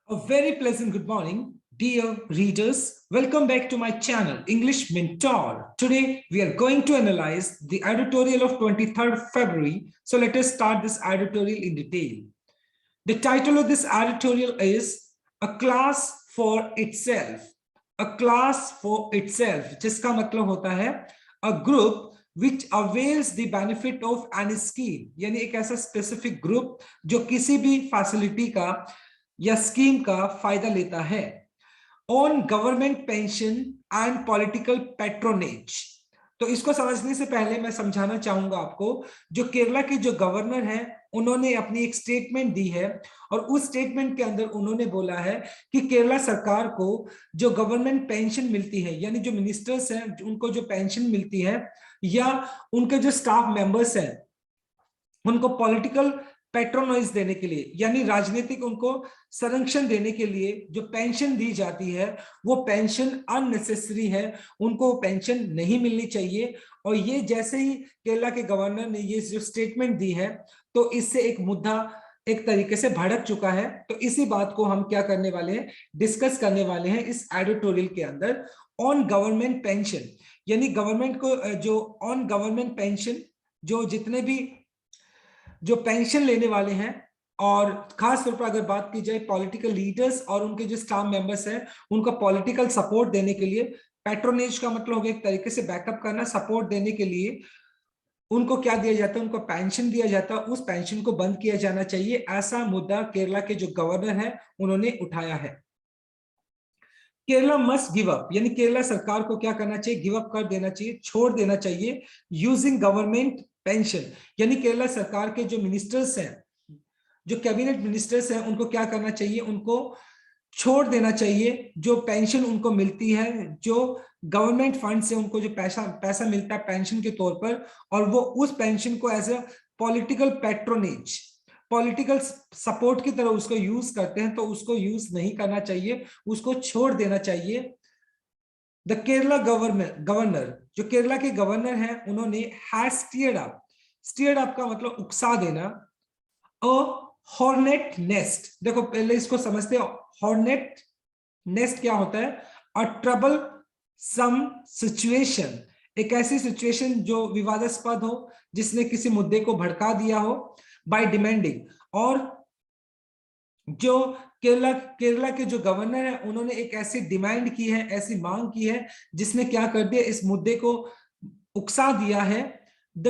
A very pleasant good morning, dear readers. Welcome back to my channel, English Mentor. Today, we are going to analyze the editorial of 23rd February. So let us start this editorial in detail. The title of this editorial is A Class for Itself. A class for itself, जिसका मतलब होता है a group which avails the benefit of any scheme. यानी एक ऐसा specific group जो किसी भी facility का या स्कीम का फायदा लेता है on government pension and political patronage. तो इसको समझने से पहले मैं समझाना चाहूंगा आपको, जो केरला के जो गवर्नर हैं उन्होंने अपनी एक स्टेटमेंट दी है और उस स्टेटमेंट के अंदर उन्होंने बोला है कि केरला सरकार को जो गवर्नमेंट पेंशन मिलती है, यानी जो मिनिस्टर्स हैं उनको जो पेंशन मिलती है या उनके जो स्टाफ मेंबर्स हैं उनको पॉलिटिकल पैट्रोनाइज देने के लिए, यानी राजनीतिक उनको संरक्षण देने के लिए जो पेंशन दी जाती है वो पेंशन अननेसेसरी है, उनको पेंशन नहीं मिलनी चाहिए। और ये जैसे ही केरला के गवर्नर ने ये जो स्टेटमेंट दी है तो इससे एक मुद्दा एक तरीके से भड़क चुका है। तो इसी बात को हम क्या करने वाले हैं, डिस्कस करने वाले हैं इस एडिटोरियल के अंदर ऑन गवर्नमेंट पेंशन। यानी गवर्नमेंट को जो ऑन गवर्नमेंट पेंशन जो जितने भी जो पेंशन लेने वाले हैं, और खास तौर पर अगर बात की जाए पॉलिटिकल लीडर्स और उनके जो स्टाफ मेंबर्स हैं उनका पॉलिटिकल सपोर्ट देने के लिए, पैट्रोनेज का मतलब हो गया एक तरीके से बैकअप करना, सपोर्ट देने के लिए उनको क्या दिया जाता है, उनको पेंशन दिया जाता है, उस पेंशन को बंद किया जाना चाहिए। ऐसा मुद्दा केरला के जो गवर्नर है उन्होंने उठाया है। केरला मस्ट गिव अप, यानी केरला सरकार को क्या करना चाहिए, गिव अप कर देना चाहिए, छोड़ देना चाहिए यूजिंग गवर्नमेंट पेंशन। यानी केरला सरकार के जो मिनिस्टर्स हैं, जो कैबिनेट मिनिस्टर्स हैं, उनको क्या करना चाहिए, उनको छोड़ देना चाहिए जो पेंशन उनको मिलती है, जो गवर्नमेंट फंड से उनको जो पैसा मिलता है पेंशन के तौर पर, और वो उस पेंशन को as a political patronage, political support की तरह उसको यूज करते हैं, तो उसको यूज नहीं करना चाहिए, उसको छोड़ देना चाहिए। द केरला गवर्नर, जो केरला के गवर्नर हैं, उन्होंने हैज स्टीयर्ड अप का मतलब उकसा देना, अ हॉर्नेट नेस्ट। देखो पहले इसको समझते हैं, हॉर्नेट नेस्ट क्या होता है, अ ट्रबल सम सिचुएशन, एक ऐसी सिचुएशन जो विवादास्पद हो, जिसने किसी मुद्दे को भड़का दिया हो, बाय डिमांडिंग। और जो केरला के जो गवर्नर है उन्होंने एक ऐसी डिमांड की है, ऐसी मांग की है जिसने क्या कर दिया, इस मुद्दे को उकसा दिया है। द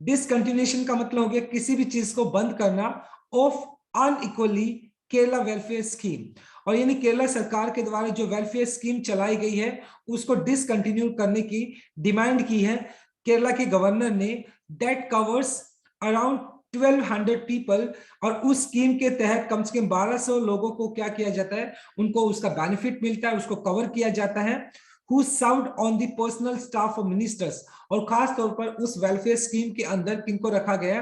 डिसकंटिन्यूएशन का मतलब हो गया किसी भी चीज को बंद करना, of unequally Kerala welfare scheme. और यानी केरला सरकार के द्वारा जो वेलफेयर स्कीम चलाई गई है उसको डिसकंटिन्यू करने की डिमांड की है केरला के गवर्नर ने। दैट कवर्स अराउंड 1200 पीपल, और उस स्कीम के तहत कम से कम 1200 लोगों को क्या किया जाता है, उनको उसका बेनिफिट मिलता है, उसको कवर किया जाता है। Who served on the personal staff of ministers, और खास तौर पर उस वेलफेयर स्कीम के अंदर किनको रखा गया,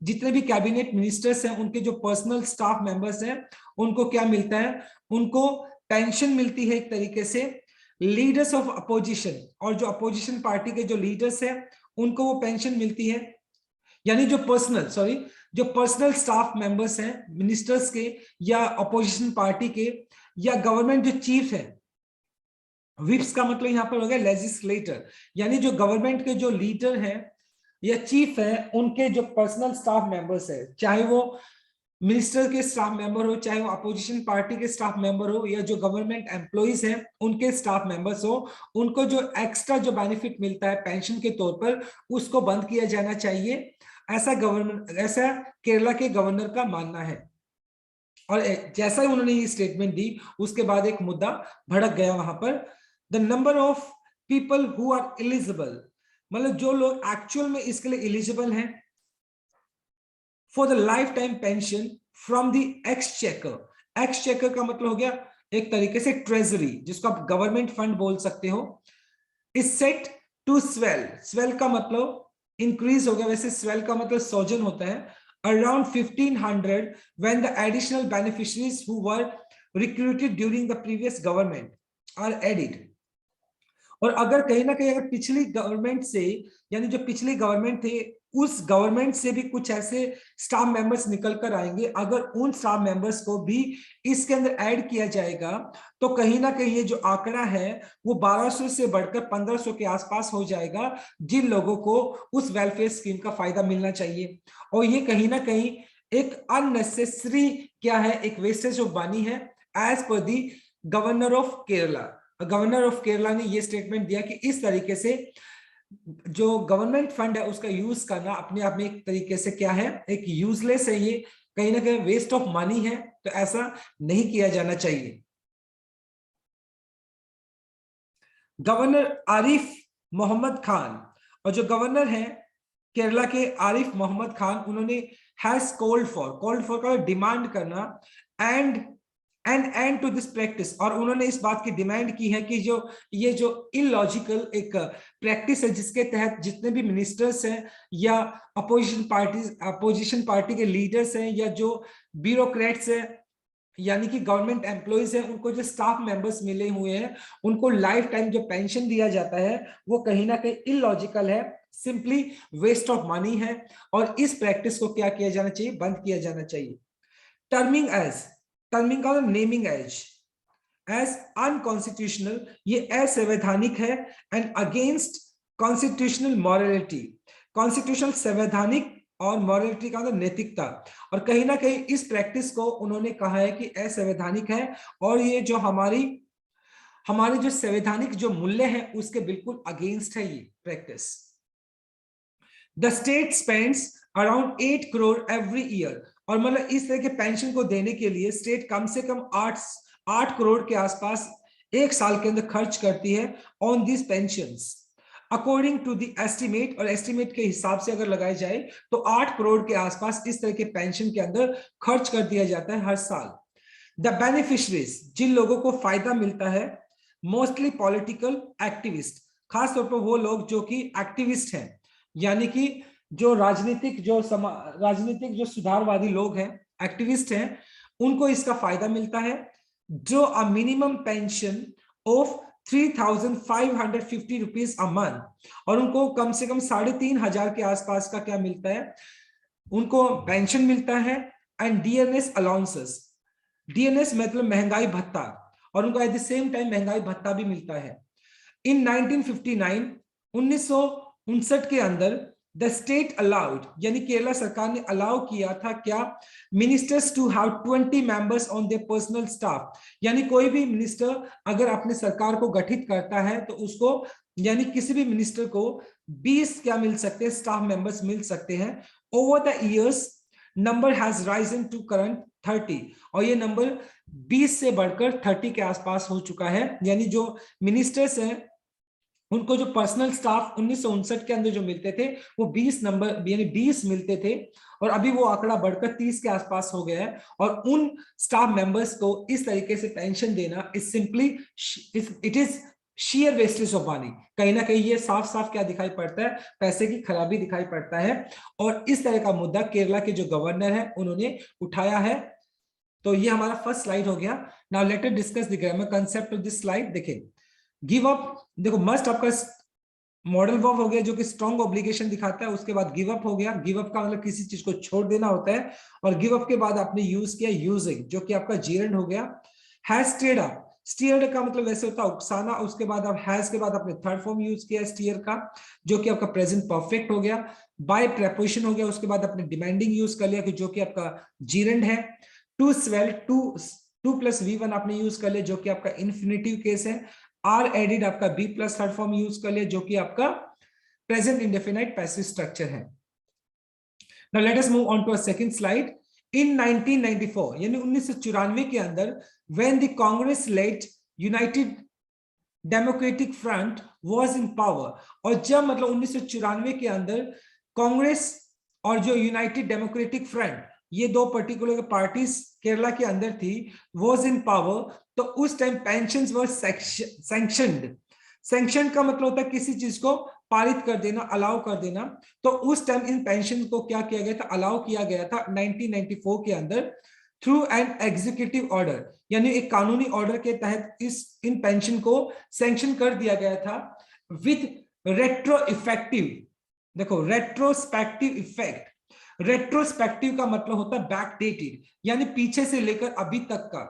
जितने भी कैबिनेट मिनिस्टर्स हैं उनके जो पर्सनल स्टाफ मेंबर्स हैं उनको क्या मिलता है, उनको पेंशन मिलती है एक तरीके से। लीडर्स ऑफ अपोजिशन, और जो अपोजिशन पार्टी के जो लीडर्स हैं उनको वो पेंशन मिलती है। यानी जो पर्सनल स्टाफ मेंबर्स हैं मिनिस्टर्स के या अपोजिशन पार्टी के या गवर्नमेंट जो चीफ है, विप्स का मतलब यहां पर हो गया लेजिस्लेटर, यानी जो गवर्नमेंट के जो लीडर हैं या चीफ है उनके जो पर्सनल स्टाफ मेंबर्स है, चाहे वो मिनिस्टर के स्टाफ मेंबर हो, चाहे वो अपोजिशन पार्टी के स्टाफ मेंबर हो, या जो गवर्नमेंट एम्प्लॉइज हैं उनके स्टाफ मेंबर्स हो, उनको जो एक्स्ट्रा जो बेनिफिट मिलता है पेंशन के तौर पर उसको बंद किया जाना चाहिए। ऐसा केरला के गवर्नर का मानना है। और जैसा ही उन्होंने ये स्टेटमेंट दी उसके बाद एक मुद्दा भड़क गया वहां पर। The number of people who are eligible, मतलब जो लोग एक्चुअल में इसके लिए एलिजिबल हैं for the lifetime pension from the exchequer का मतलब हो गया एक तरीके से ट्रेजरी, जिसको आप गवर्नमेंट फंड बोल सकते हो। इज सेट टू स्वेल का मतलब इंक्रीज हो गया, वैसे स्वेल का मतलब सौजन होता है, around 1500 when the additional beneficiaries who were recruited during the previous government are added। और अगर कहीं ना कहीं अगर पिछली गवर्नमेंट से, यानी जो पिछली गवर्नमेंट थे उस गवर्नमेंट से भी कुछ ऐसे स्टाफ मेंबर्स निकल कर आएंगे। अगर उन स्टाफ मेंबर्स को भी इसके अंदर ऐड किया जाएगा तो कहीं ना कहीं ये जो आंकड़ा है वो 1200 से बढ़कर 1500 के आसपास हो जाएगा, जिन लोगों को उस वेलफेयर स्कीम का फायदा मिलना चाहिए। और ये कहीं ना कहीं एक अननेसेसरी क्या है, एक वेस्टेज ऑफ मनी है, as per the governor of Kerala. Governor of Kerala ने ये स्टेटमेंट दिया कि इस तरीके से जो गवर्नमेंट फंड है उसका यूज करना अपने आप में एक तरीके से क्या है, एक यूजलेस है, ये कहीं ना कहीं वेस्ट ऑफ मनी है, तो ऐसा नहीं किया जाना चाहिए। गवर्नर आरिफ मोहम्मद खान, और जो गवर्नर है केरला के आरिफ मोहम्मद खान, उन्होंने हैज कॉल्ड फॉर का डिमांड करना and end to this practice, और उन्होंने इस बात की डिमांड की है कि जो ये जो इलॉजिकल एक प्रैक्टिस है जिसके तहत जितने भी मिनिस्टर्स हैं या अपोजिशन पार्टी के लीडर्स हैं या जो ब्यूरोक्रेट्स हैं यानी कि गवर्नमेंट एम्प्लॉइज हैं, उनको जो स्टाफ मेंबर्स मिले हुए हैं उनको लाइफ टाइम जो पेंशन दिया जाता है वो कहीं ना कहीं इलॉजिकल है, सिंपली वेस्ट ऑफ मनी है, और इस प्रैक्टिस को क्या किया जाना चाहिए, बंद किया जाना चाहिए। टर्मिंग का नेमिंग एज अनकॉन्स्टिट्यूशनल, ये असंवैधानिक है, and against constitutional morality, constitutional संवैधानिक और मॉरलिटी का मतलब नैतिकता, और कहीं ना कहीं इस प्रैक्टिस को उन्होंने कहा है कि असंवैधानिक है और ये जो हमारे जो संवैधानिक जो मूल्य है उसके बिल्कुल अगेंस्ट है ये practice. The state spends around 8 crore every year, और मतलब इस तरह के पेंशन को देने के लिए स्टेट कम से कम 8 करोड़ के आसपास एक साल के अंदर खर्च करती है on this pensions, according to the estimate, और एस्टिमेट के हिसाब से अगर लगाई जाए तो 8 करोड़ के आसपास इस तरह के पेंशन के अंदर खर्च कर दिया जाता है हर साल। द बेनिफिशरीज, जिन लोगों को फायदा मिलता है, मोस्टली पॉलिटिकल एक्टिविस्ट, खासतौर पर वो लोग जो कि एक्टिविस्ट हैं, यानी कि जो राजनीतिक जो सुधारवादी लोग हैं, एक्टिविस्ट हैं, उनको इसका फायदा मिलता है। जो a minimum pension of 3,550 rupees a month, और उनको कम से कम 3,500 के आसपास का क्या मिलता है, उनको पेंशन मिलता है। एंड डीएनएस अलाउंसेस, डीएनएस मतलब महंगाई भत्ता, और उनको एट द सेम टाइम महंगाई भत्ता भी मिलता है। इन 1959 1959 के अंदर द स्टेट अलाउड, यानी केरला सरकार ने अलाउ किया था क्या, ministers to have 20 members on their personal staff, यानी कोई भी मिनिस्टर अगर अपने सरकार को गठित करता है तो उसको यानी किसी भी मिनिस्टर को 20 क्या मिल सकते हैं, स्टाफ मेंबर्स मिल सकते हैं। Over the years number has risen to current 30, और ये नंबर 20 से बढ़कर 30 के आसपास हो चुका है, यानी जो मिनिस्टर्स हैं उनको जो पर्सनल स्टाफ 1959 के अंदर जो मिलते थे वो 20 नंबर यानी 20 मिलते थे, और अभी वो आंकड़ा बढ़कर 30 के आसपास हो गया है। और उन स्टाफ मेंबर्स को इस तरीके से पेंशन देना is simply it is share wastage of money, कहीं ना कहीं ये साफ साफ क्या दिखाई पड़ता है, पैसे की खराबी दिखाई पड़ता है। और इस तरह का मुद्दा केरला के जो गवर्नर है उन्होंने उठाया है। तो ये हमारा फर्स्ट स्लाइड हो गया। Now let us discuss the grammar concept of this slide. देखिए गिव अप, देखो मस्ट आपका मॉडल वर्ब हो गया जो कि स्ट्रॉन्ग ऑब्लिगेशन दिखाता है, उसके बाद गिव अप हो गया, गिव अप का मतलब किसी चीज को छोड़ देना होता है, और गिव अप के बाद आपने यूज किया यूजिंग जो कि आपका जीरेंड हो गया। हैज स्टीयर्ड अप, स्टीयर्ड का मतलब वैसे होता है उकसाना, उसके बाद आप हैज के बाद आपने थर्ड फॉर्म यूज किया स्टीयर का जो कि आपका प्रेजेंट परफेक्ट हो गया। बाय प्रेपोजिशन हो गया, उसके बाद आपने डिमांडिंग यूज कर लिया कि जो कि आपका जीरेंड है। To swell, two plus V1 आपने यूज कर लिया जो कि आपका इन्फिनिटिव केस है। आर एडिड आपका B plus third form use कर लिया जो कि आपका प्रेजेंट इंडेफिनाइट पैसिव स्ट्रक्चर है। Now let us move on to a second slide. In 1994 यानी 1994 के अंदर when the Congress led United Democratic Front was in power, और जब मतलब 1994 के अंदर कांग्रेस और जो यूनाइटेड डेमोक्रेटिक फ्रंट ये दो पर्टिकुलर पार्टीज केरला के अंदर थी was in power, तो उस टाइम पेंशंस वर सैंक्शनड। सैंक्शन का मतलब होता है किसी चीज को पारित कर देना, अलाउ कर देना। तो उस टाइम इन पेंशन को क्या किया गया था, अलाउ किया गया था 1994 के अंदर थ्रू एन एग्जीक्यूटिव ऑर्डर, यानी एक कानूनी ऑर्डर के तहत इन पेंशन को सैंक्शन कर दिया गया था विद रेट्रो इफेक्टिव, देखो रेट्रोस्पेक्टिव इफेक्ट, रेट्रोस्पेक्टिव का मतलब होता है बैकडेटेड, यानी पीछे से लेकर अभी तक का।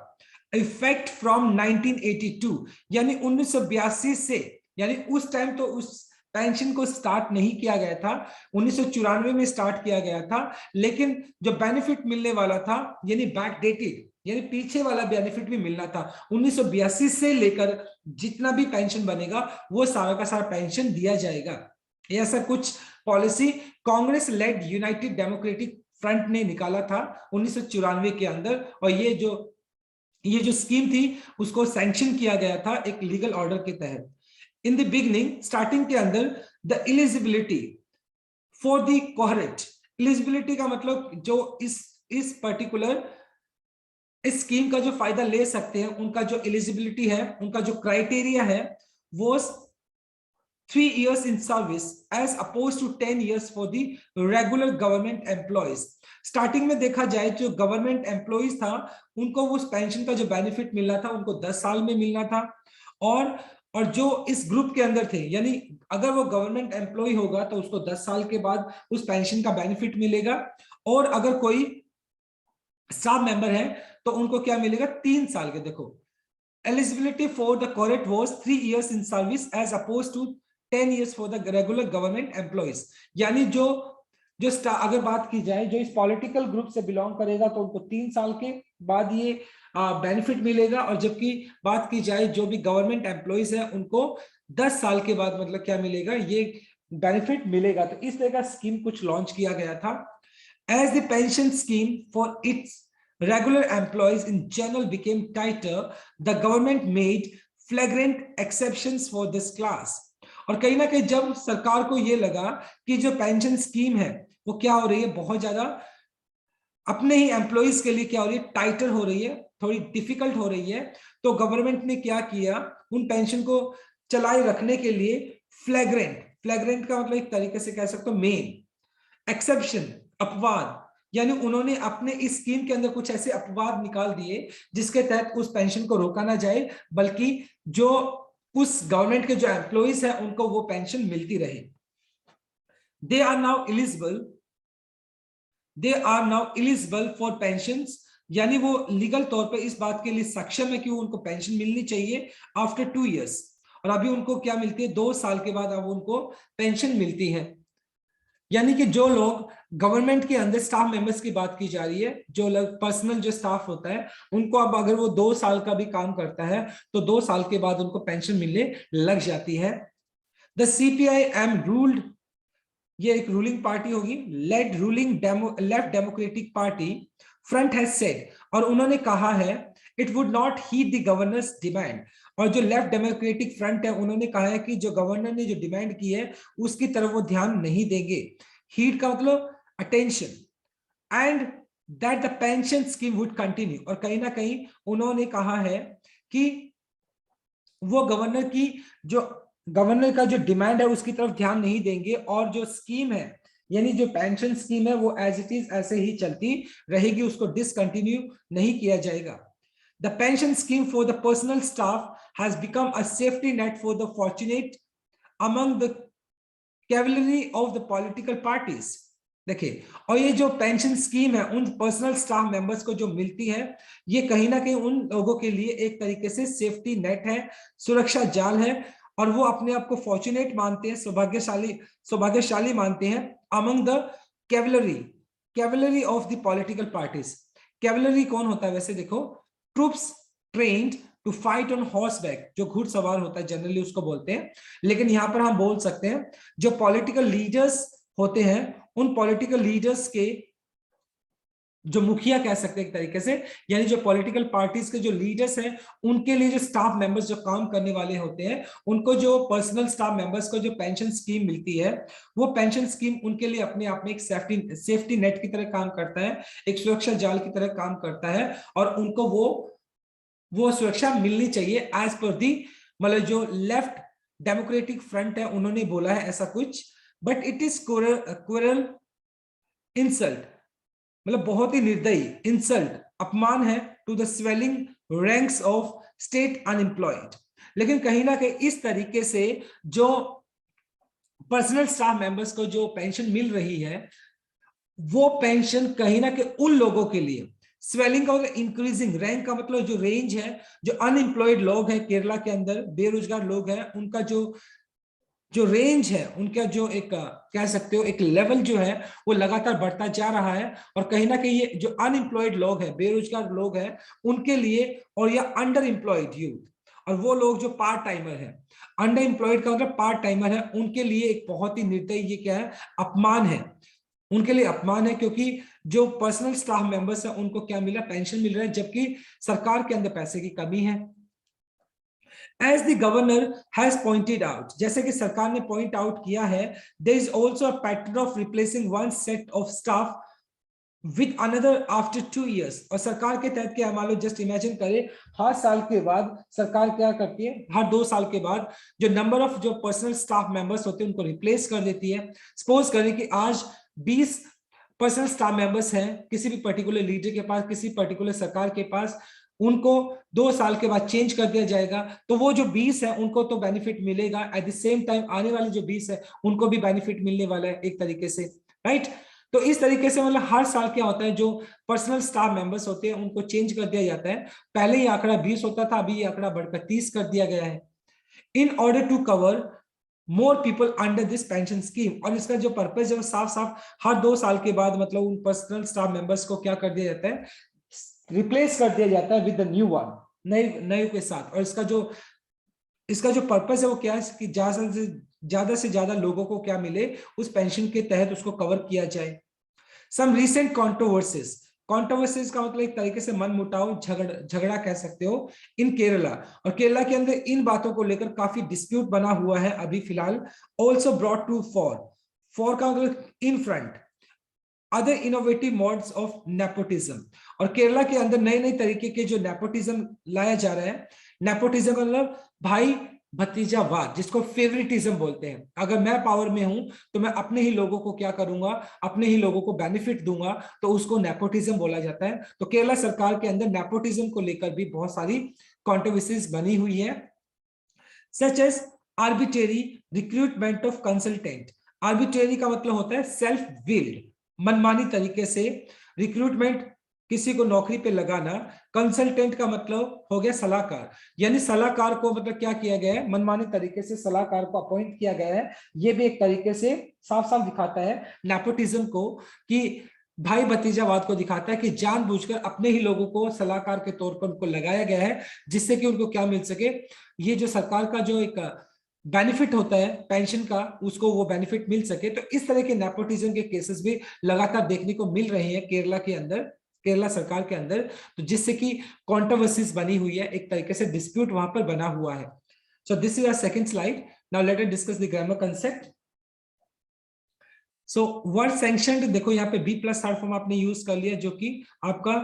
इफेक्ट फ्रॉम 1982, यानी 1982 से, यानी उस टाइम तो उस पेंशन को स्टार्ट नहीं किया गया था, 1994 में स्टार्ट किया गया था, लेकिन जो बेनिफिट मिलने वाला था यानी बैकडेटेड, यानी पीछे वाला बेनिफिट भी मिलना था, 1982 से लेकर जितना भी पेंशन बनेगा वो सारा का सारा पेंशन दिया जाएगा। ऐसा कुछ policy Congress led United Democratic Front ने निकाला था 1994 के अंदर, और ये जो स्कीम थी उसको सैंक्शन किया गया था एक लीगल ऑर्डर के तहत। इन द बिगनिंग, स्टार्टिंग के अंदर, the eligibility for the cohort, eligibility का मतलब जो इस पर्टिकुलर इस स्कीम का जो फायदा ले सकते हैं उनका जो एलिजिबिलिटी है, उनका जो क्राइटेरिया है, वो 3 years in service as opposed to 10 years for the regular government employees। Starting में देखा जाए जो गवर्नमेंट एम्प्लॉइज था उनको उस पेंशन का जो बेनिफिट मिलना था उनको 10 साल में मिलना था, और जो इस ग्रुप के अंदर थे, यानी अगर वो गवर्नमेंट एम्प्लॉय होगा तो उसको 10 साल के बाद उस पेंशन का बेनिफिट मिलेगा, और अगर कोई स्टाफ मेंबर है तो उनको क्या मिलेगा, 3 साल के। देखो eligibility for the correct was 3 years in service as opposed to 10 years for the regular government employees। यानी जो जो अगर बात की जाए जो इस पॉलिटिकल ग्रुप से बिलोंग करेगा तो उनको 3 साल के बाद ये बेनिफिट मिलेगा, और जबकि बात की जाए जो भी गवर्नमेंट एम्प्लॉइज है उनको 10 साल के बाद मतलब क्या मिलेगा, ये बेनिफिट मिलेगा। तो इस तरह का स्कीम कुछ लॉन्च किया गया था। As the pension scheme for its regular employees in general became tighter, the government made flagrant exceptions for this class। और कहीं ना कहीं जब सरकार को ये लगा कि जो पेंशन स्कीम है वो क्या हो रही है, बहुत ज्यादा अपने ही एम्प्लॉइज के लिए क्या हो रही है, टाइटर हो रही है, थोड़ी डिफिकल्ट हो रही है, तो गवर्नमेंट ने क्या किया, उन पेंशन को चलाए रखने के लिए फ्लैग्रेंट, फ्लैग्रेंट का मतलब एक तरीके से कह सकते हो मेन, एक्सेप्शन अपवाद, यानी उन्होंने अपने इस स्कीम के अंदर कुछ ऐसे अपवाद निकाल दिए जिसके तहत उस पेंशन को रोका ना जाए, बल्कि जो उस गवर्नमेंट के जो एम्प्लॉइज हैं उनको वो पेंशन मिलती रहे। They are now eligible for pensions, यानी वो लीगल तौर पे इस बात के लिए सक्षम है कि उनको पेंशन मिलनी चाहिए आफ्टर 2 years, और अभी उनको क्या मिलती है, 2 साल के बाद अब उनको पेंशन मिलती है। यानी कि जो लोग गवर्नमेंट के अंदर स्टाफ मेंबर्स की बात की जा रही है, जो लोग पर्सनल जो स्टाफ होता है उनको अब अगर वो 2 साल का भी काम करता है तो 2 साल के बाद उनको पेंशन मिलने लग जाती है। द CPIM रूल्ड, ये एक रूलिंग पार्टी होगी, led ruling left democratic party front has said, और उन्होंने कहा है it would not heed the governor's demand, और जो लेफ्ट डेमोक्रेटिक फ्रंट है उन्होंने कहा है कि जो गवर्नर ने जो डिमांड की है उसकी तरफ वो ध्यान नहीं देंगे। हीड का मतलब attention, and that the pension scheme would continue, और कहीं ना कहीं उन्होंने कहा है कि वो गवर्नर का जो डिमांड है उसकी तरफ ध्यान नहीं देंगे, और जो स्कीम है यानी जो पेंशन स्कीम है वो एज इट इज ऐसे ही चलती रहेगी, उसको डिसकंटिन्यू नहीं किया जाएगा। The pension scheme for the personal staff has become a safety net for the fortunate among the cavalry of the political parties। देखिए, और ये जो पेंशन स्कीम है उन पर्सनल स्टाफ मेंबर्स को जो मिलती है, ये कहीं ना कहीं उन लोगों के लिए एक तरीके से सेफ्टी नेट है, सुरक्षा जाल है, और वो अपने आप को फॉर्चुनेट मानते हैं, सौभाग्यशाली मानते हैं among the cavalry of the political parties. Cavalry कौन होता है वैसे, देखो troops trained to fight on horseback, जो घुड़सवार होता है जनरली उसको बोलते हैं, लेकिन यहां पर हम बोल सकते हैं जो पॉलिटिकल लीडर्स होते हैं उन पॉलिटिकल लीडर्स के जो मुखिया कह सकते हैं एक तरीके से, यानी जो पॉलिटिकल पार्टीज के जो लीडर्स हैं उनके लिए जो स्टाफ मेंबर्स जो काम करने वाले होते हैं उनको जो पर्सनल स्टाफ मेंबर्स को जो पेंशन स्कीम मिलती है वो पेंशन स्कीम उनके लिए अपने आप में एक सेफ्टी नेट की तरह काम करता है, एक सुरक्षा जाल की तरह काम करता है, और उनको वो सुरक्षा मिलनी चाहिए एज पर दी, मतलब जो लेफ्ट डेमोक्रेटिक फ्रंट है उन्होंने बोला है ऐसा कुछ। But it is cruel insult, मतलब बहुत ही निर्दयी, इंसल्ट अपमान है to the swelling ranks of state unemployed. लेकिन कहीं ना कहीं इस तरीके से जो पर्सनल स्टाफ मेंबर्स को जो पेंशन मिल रही है वो पेंशन कहीं ना कहीं उन लोगों के लिए, स्वेलिंग का मतलब इंक्रीजिंग, रैंक का मतलब जो रेंज है, जो अनएम्प्लॉयड लोग हैं केरला के अंदर, बेरोजगार लोग हैं, उनका जो जो रेंज है, उनका जो एक कह सकते हो एक लेवल जो है वो लगातार बढ़ता जा रहा है। और कहीं ना कहीं ये जो अनएम्प्लॉयड लोग हैं, बेरोजगार लोग हैं, उनके लिए, और या अंडर एम्प्लॉयड यूथ, और वो लोग जो पार्ट टाइमर है, अंडर एम्प्लॉयड का मतलब पार्ट टाइमर है, उनके लिए एक बहुत ही निर्दयी ये क्या है, अपमान है, उनके लिए अपमान है। क्योंकि जो पर्सनल स्टाफ मेंबर्स है उनको क्या मिला, पेंशन मिल रहा है, जबकि सरकार के अंदर पैसे की कमी है। As the governor has pointed out, जैसे कि सरकार ने पॉइंट आउट किया है, there is also a pattern of replacing one set of staff with another after 2 years। और सरकार के तहत क्या, मान लो जस्ट इमेजिन करें, हर साल के बाद सरकार क्या करती है, हर 2 साल के बाद जो नंबर ऑफ जो पर्सनल स्टाफ मेंबर्स होते हैं उनको रिप्लेस कर देती है। सपोज करें कि आज 20 पर्सनल स्टाफ मेंबर्स हैं किसी भी पर्टिकुलर लीडर के पास, किसी पर्टिकुलर सरकार के पास, उनको 2 साल के बाद चेंज कर दिया जाएगा, तो वो जो 20 है उनको तो बेनिफिट मिलेगा, एट द सेम टाइम आने वाले जो 20 है उनको भी बेनिफिट मिलने वाला है एक तरीके से, राइट। तो इस तरीके से मतलब हर साल क्या होता है, जो पर्सनल स्टाफ मेंबर्स होते हैं उनको चेंज कर दिया जाता है। पहले ये आंकड़ा 20 होता था, अभी ये आंकड़ा बढ़कर 30 कर दिया गया है, in order to cover more people under this pension scheme. और इसका जो पर्पस है वो साफ साफ हर 2 साल के बाद मतलब उन पर्सनल स्टाफ मेंबर्स को क्या कर दिया जाता है, रिप्लेस कर दिया जाता है विद द न्यू वन, नए नए के साथ। और इसका जो पर्पस है वो क्या है कि से ज्यादा लोगों को क्या मिले, उस पेंशन के तहत उसको कवर किया जाए। सम रिसेंट कॉन्ट्रोवर्सीज, कॉन्ट्रोवर्सीज का मतलब एक तरीके से मनमुटाव, झगड़ा कह सकते हो, इन केरला। और केरला के अंदर इन बातों को लेकर काफी डिस्प्यूट बना हुआ है अभी फिलहाल। ऑल्सो ब्रॉट टू फॉर का मतलब in front other innovative modes of nepotism. और केरला के अंदर नए नए तरीके के जो नेपोटिज्म लाया जा रहा है, नेपोटिज्म का मतलब भाई भतीजावाद, जिसको फेवरेटिज्म बोलते हैं। अगर मैं पावर में हूं तो मैं अपने ही लोगों को क्या करूंगा, अपने ही लोगों को बेनिफिट दूंगा, तो उसको नेपोटिज्म बोला जाता है। तो केरला सरकार के अंदर नेपोटिज्म को लेकर भी बहुत सारी कॉन्ट्रोवर्सीज बनी हुई है, such as arbitrary recruitment of consultant. Arbitrary का मतलब होता है सेल्फ विल्ड, मनमानी तरीके से रिक्रूटमेंट, किसी को नौकरी पे लगाना। कंसल्टेंट का मतलब हो गया सलाहकार, यानी सलाहकार को मतलब क्या किया गया है, मनमानी तरीके से सलाहकार को अपॉइंट किया गया है। ये भी एक तरीके से साफ साफ दिखाता है नेपोटिज्म को, कि भाई भतीजावाद को दिखाता है कि जानबूझकर अपने ही लोगों को सलाहकार के तौर पर उनको लगाया गया है, जिससे कि उनको क्या मिल सके, ये जो सरकार का जो एक बेनिफिट होता है पेंशन का, उसको वो बेनिफिट मिल सके। तो इस तरह के नेपोटिज्म के केसेस भी लगातार देखने को मिल रहे हैं केरला के अंदर, केरला सरकार के अंदर, तो जिससे कि कंट्रोवर्सीज बनी हुई है, एक तरीके से डिस्प्यूट वहां पर बना हुआ है। So this is our second slide. Now let us discuss the grammar concept. So word sanctioned, देखो यहाँ पे बी प्लस थर्ड फॉर्म आपने यूज कर लिया, जो कि आपका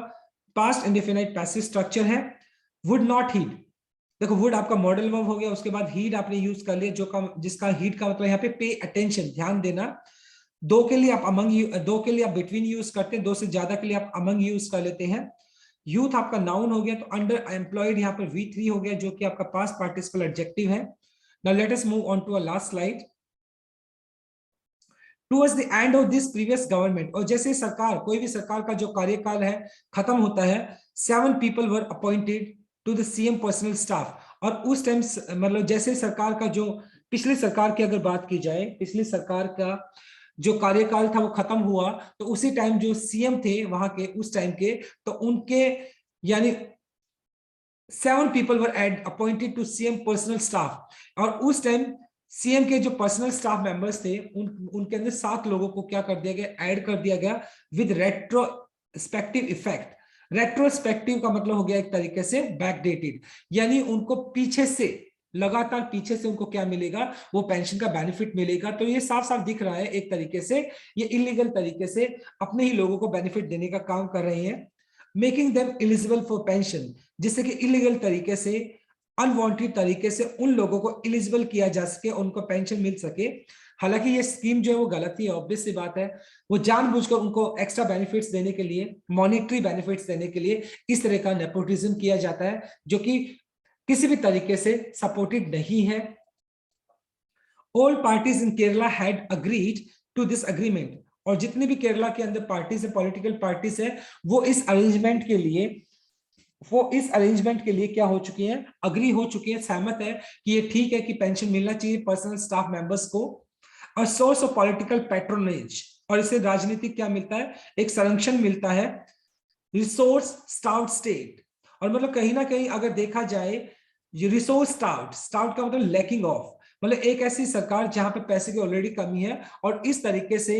पास्ट इंडेफिनाइट पैसिव स्ट्रक्चर है। वुड नॉट हीड, देखो वुड आपका मॉडल वर्ब हो गया, उसके बाद हीड आपने यूज कर लिया, जो का जिसका हीड का मतलब यहाँ पे पे अटेंशन, ध्यान देना। दो के लिए आप अमंग, दो के लिए आप बिटवीन यूज करते हैं, दो से ज्यादा के लिए आप अमंग यूज कर लेते हैं। यूथ आपका नाउन हो गया, तो अंडर एम्प्लॉयड यहाँ पर V3 हो गया, जो कि आपका पास्ट पार्टिसिपल एडजेक्टिव है। Now let us move on to a last slide. Towards the end of this previous government, और जैसे सरकार, कोई भी सरकार का जो कार्यकाल है खत्म होता है, 7 people were appointed to the CM personal staff. और उस टाइम मतलब जैसे सरकार का जो पिछली सरकार की अगर बात की जाए, पिछली सरकार का जो कार्यकाल था वो खत्म हुआ, तो उसी टाइम जो सीएम थे वहां के उस टाइम के, तो उनके यानी 7 people were appointed to CM personal staff. और उस टाइम सीएम के जो पर्सनल स्टाफ मेंबर्स थे उनके अंदर 7 लोगों को क्या कर दिया गया, ऐड कर दिया गया विद रेट्रोस्पेक्टिव इफेक्ट। रेट्रोस्पेक्टिव का मतलब हो गया एक तरीके से बैकडेटेड, यानी उनको पीछे से, लगातार पीछे से उनको क्या मिलेगा, वो पेंशन का बेनिफिट मिलेगा। तो ये साफ साफ दिख रहा है एक तरीके से ये इलीगल तरीके से अपने ही लोगों को बेनिफिट देने का काम कर रहे हैं, making them eligible for pension, जिससे कि इलीगल तरीके से, अनवांटेड तरीके से उन लोगों को एलिजिबल किया जा सके, उनको पेंशन मिल सके। हालांकि ये स्कीम जो है वो गलत ही है, ऑब्वियस सी बात है। वो जानबूझकर उनको एक्स्ट्रा बेनिफिट्स देने के लिए, मॉनेटरी बेनिफिट्स देने के लिए इस तरह का नेपोटिज्म किया जाता है, जो कि किसी भी तरीके से सपोर्टेड नहीं है। All parties in Kerala had agreed to this agreement, और जितने भी केरला के अंदर पार्टीज है, पॉलिटिकल पार्टीज है, वो इस अरेंजमेंट के लिए क्या हो चुकी है, अग्री हो चुकी है, सहमत है कि ये ठीक है कि पेंशन मिलना चाहिए पर्सनल स्टाफ मेंबर्स को। और सोर्स ऑफ पॉलिटिकल पैट्रोनेज, और इसे राजनीतिक क्या मिलता है, एक संरक्षण मिलता है, रिसोर्स स्टाउट स्टेट। और मतलब कहीं ना कहीं अगर देखा जाए, ये रिसोर्स स्टाउट का मतलब लैकिंग ऑफ, मतलब एक ऐसी सरकार जहां पे पैसे की ऑलरेडी कमी है, और इस तरीके से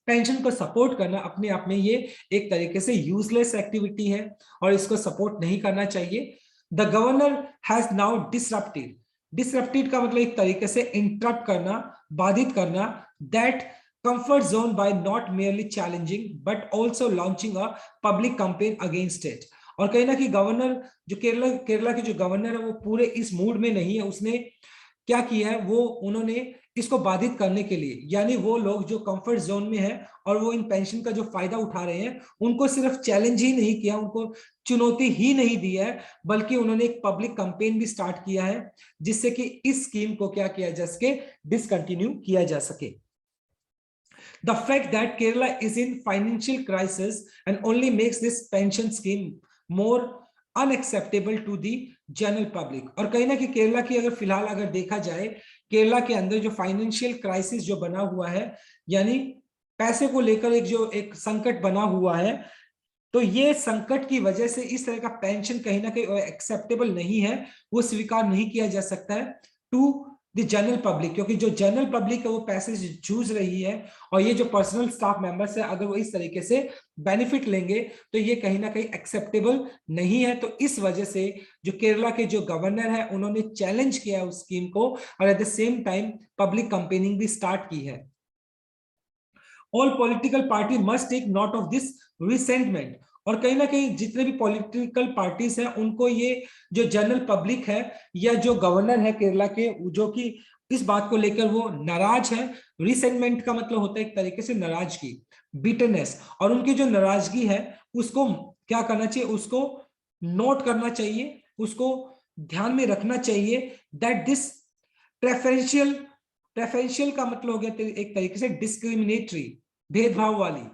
पेंशन को सपोर्ट करना अपने आप में ये एक तरीके से यूजलेस एक्टिविटी है, और इसको सपोर्ट नहीं करना चाहिए। The governor has now disrupted का मतलब एक तरीके से इंटरप्ट करना, बाधित करना, that comfort zone by not merely challenging but also launching a public campaign against it. और कहीं ना कहीं गवर्नर, जो केरला के जो गवर्नर है, वो पूरे इस मूड में नहीं है। उसने क्या किया है, वो उन्होंने इसको बाधित करने के लिए, यानी वो लोग जो कंफर्ट जोन में है और वो इन पेंशन का जो फायदा उठा रहे हैं, उनको सिर्फ चैलेंज ही नहीं किया, उनको चुनौती ही नहीं दी है, बल्कि उन्होंने एक पब्लिक कैंपेन भी स्टार्ट किया है, जिससे कि इस स्कीम को क्या किया जा सके, डिसकंटिन्यू किया जा सके। The fact that Kerala is in financial crisis and only makes this pension scheme more unacceptable to the general public. और कहीं ना कि केरला की अगर फिलहाल अगर देखा जाए, केरला के अंदर जो फाइनेंशियल क्राइसिस जो बना हुआ है, यानी पैसे को लेकर एक संकट बना हुआ है, तो ये संकट की वजह से इस तरह का पेंशन कहीं ना कहीं एक्सेप्टेबल नहीं है, वो स्वीकार नहीं किया जा सकता है टू द जनरल पब्लिक, क्योंकि जो जनरल पब्लिक है वो पैसे से जूझ रही है, और ये जो पर्सनल स्टाफ मेंबर्स है अगर वो इस तरीके से बेनिफिट लेंगे तो ये कहीं ना कहीं एक्सेप्टेबल नहीं है। तो इस वजह से जो केरला के जो गवर्नर है उन्होंने चैलेंज किया उस स्कीम को, और at the same time public campaigning भी स्टार्ट की है। All political party must take note of this resentment, और कहीं ना कहीं जितने भी पॉलिटिकल पार्टीज हैं उनको ये जो जनरल पब्लिक है या जो गवर्नर है केरला के, जो कि इस बात को लेकर वो नाराज है, रिसेंटमेंट का मतलब होता है एक तरीके से नाराजगी, बिटरनेस, और उनकी जो नाराजगी है उसको क्या करना चाहिए, उसको नोट करना चाहिए, उसको ध्यान में रखना चाहिए, दैट दिस प्रेफरेंशियल प्रेफरेंशियल का मतलब हो गया एक तरीके से डिस्क्रिमिनेटरी, भेदभाव वाली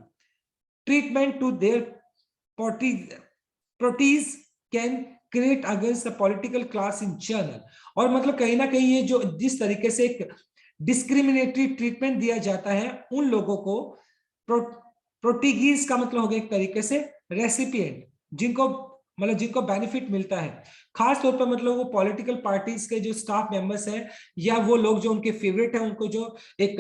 treatment to their proteges can create against the political class in general. और मतलब कहीं ना कहीं ये जो जिस तरीके से एक डिस्क्रिमिनेटरी ट्रीटमेंट दिया जाता है उन लोगों को, प्रोटीगीज का मतलब हो गया एक तरीके से रेसिपिएंट, जिनको बेनिफिट मिलता है, खास तौर पर मतलब वो पॉलिटिकल पार्टीज के जो स्टाफ मेंबर्स हैं या वो लोग जो उनके फेवरेट है, उनको जो एक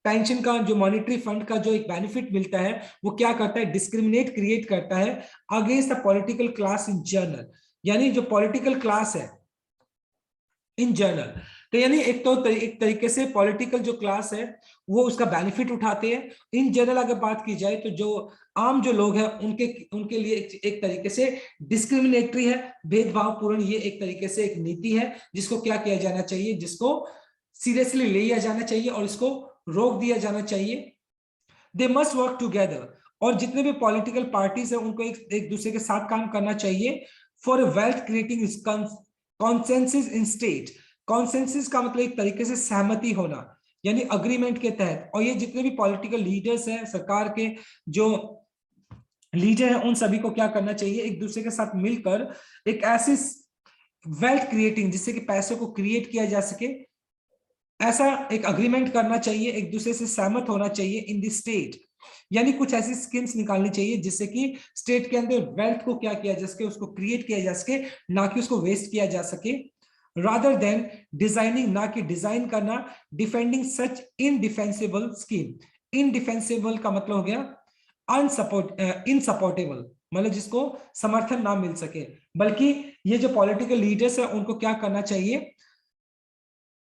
पेंशन का जो मॉनिटरी फंड का जो एक बेनिफिट मिलता है, वो क्या करता है, डिस्क्रिमिनेट क्रिएट करता है against the political class in general, यानी जो पॉलिटिकल क्लास है इन जनरल। तो यानी एक तरीके से पॉलिटिकल जो क्लास है वो उसका बेनिफिट उठाते हैं। इन जनरल अगर बात की जाए तो जो आम जो लोग हैं उनके लिए एक तरीके से डिस्क्रिमिनेटरी है, भेदभावपूर्ण ये एक तरीके से एक नीति है, जिसको क्या किया जाना चाहिए, जिसको सीरियसली लिया जाना चाहिए और इसको रोक दिया जाना चाहिए। दे मस्ट वर्क टुगेदर, और जितने भी पॉलिटिकल पार्टीज है उनको एक दूसरे के साथ काम करना चाहिए for wealth creating consensus in state. Consensus का मतलब एक तरीके से सहमति होना, यानी अग्रीमेंट के तहत। और ये जितने भी पॉलिटिकल लीडर्स हैं, सरकार के जो लीडर हैं, उन सभी को क्या करना चाहिए, एक दूसरे के साथ मिलकर एक ऐसी वेल्थ क्रिएटिंग, जिससे कि पैसे को क्रिएट किया जा सके, ऐसा एक अग्रीमेंट करना चाहिए, एक दूसरे से सहमत होना चाहिए इन द स्टेट, यानी कुछ ऐसी स्कीम्स निकालनी चाहिए जिससे कि स्टेट के अंदर वेल्थ को क्या किया जा सके, उसको क्रिएट किया जा सके, ना कि उसको वेस्ट किया जा सके, रादर देन डिजाइनिंग, ना कि डिजाइन करना, डिफेंडिंग सच इनडिफेंसिबल स्कीम। इनडिफेंसिबल का मतलब हो गया इनसपोर्टेबल, मतलब जिसको समर्थन ना मिल सके, बल्कि ये जो पॉलिटिकल लीडर्स है उनको क्या करना चाहिए,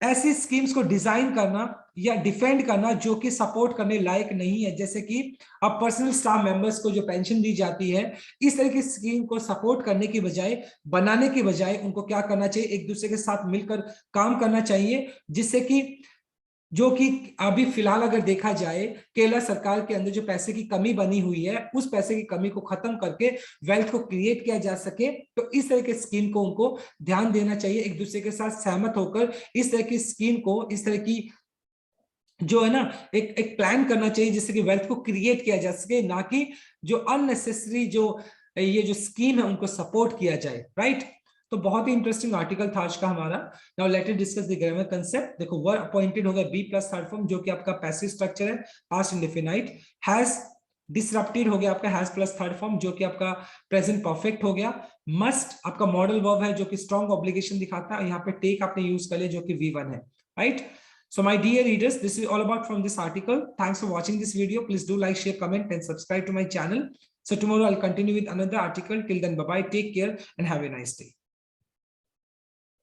ऐसी स्कीम्स को डिजाइन करना या डिफेंड करना जो कि सपोर्ट करने लायक नहीं है। जैसे कि अब पर्सनल स्टाफ मेंबर्स को जो पेंशन दी जाती है, इस तरह की स्कीम को सपोर्ट करने की बजाय, बनाने की बजाय उनको क्या करना चाहिए, एक दूसरे के साथ मिलकर काम करना चाहिए, जिससे कि जो कि अभी फिलहाल अगर देखा जाए केरला सरकार के अंदर जो पैसे की कमी बनी हुई है, उस पैसे की कमी को खत्म करके वेल्थ को क्रिएट किया जा सके, तो इस तरह के स्कीम को उनको ध्यान देना चाहिए, एक दूसरे के साथ सहमत होकर इस तरह की स्कीम को, इस तरह की जो है ना एक प्लान करना चाहिए जिससे कि वेल्थ को क्रिएट किया जा सके, ना कि जो अननेसेसरी जो ये जो स्कीम है उनको सपोर्ट किया जाए, राइट। तो बहुत ही इंटरेस्टिंग आर्टिकल था आज का हमारा। Now let us discuss the grammar concept. देखो वर अपॉइंटेड हो गया बी प्लस थर्ड फॉर्म जो कि आपका पैसिव स्ट्रक्चर है, पास्ट इंडेफिनाइट। हैज डिसरप्टेड हो गया आपका हैज प्लस थर्ड फॉर्म जो कि आपका प्रेजेंट परफेक्ट हो गया। मस्ट आपका मॉडल वर्ब है जो कि स्ट्रॉन्ग ऑब्लिगेशन दिखाता है, यहाँ पे टेक आपने यूज कर लिया जो कि V1 है, right. So my dear readers, this is all about from this article. Thanks for watching this video. Please do like, share, comment and subscribe to my channel. So tomorrow I'll continue with another article. Till then, bye-bye. Take care and have a nice day.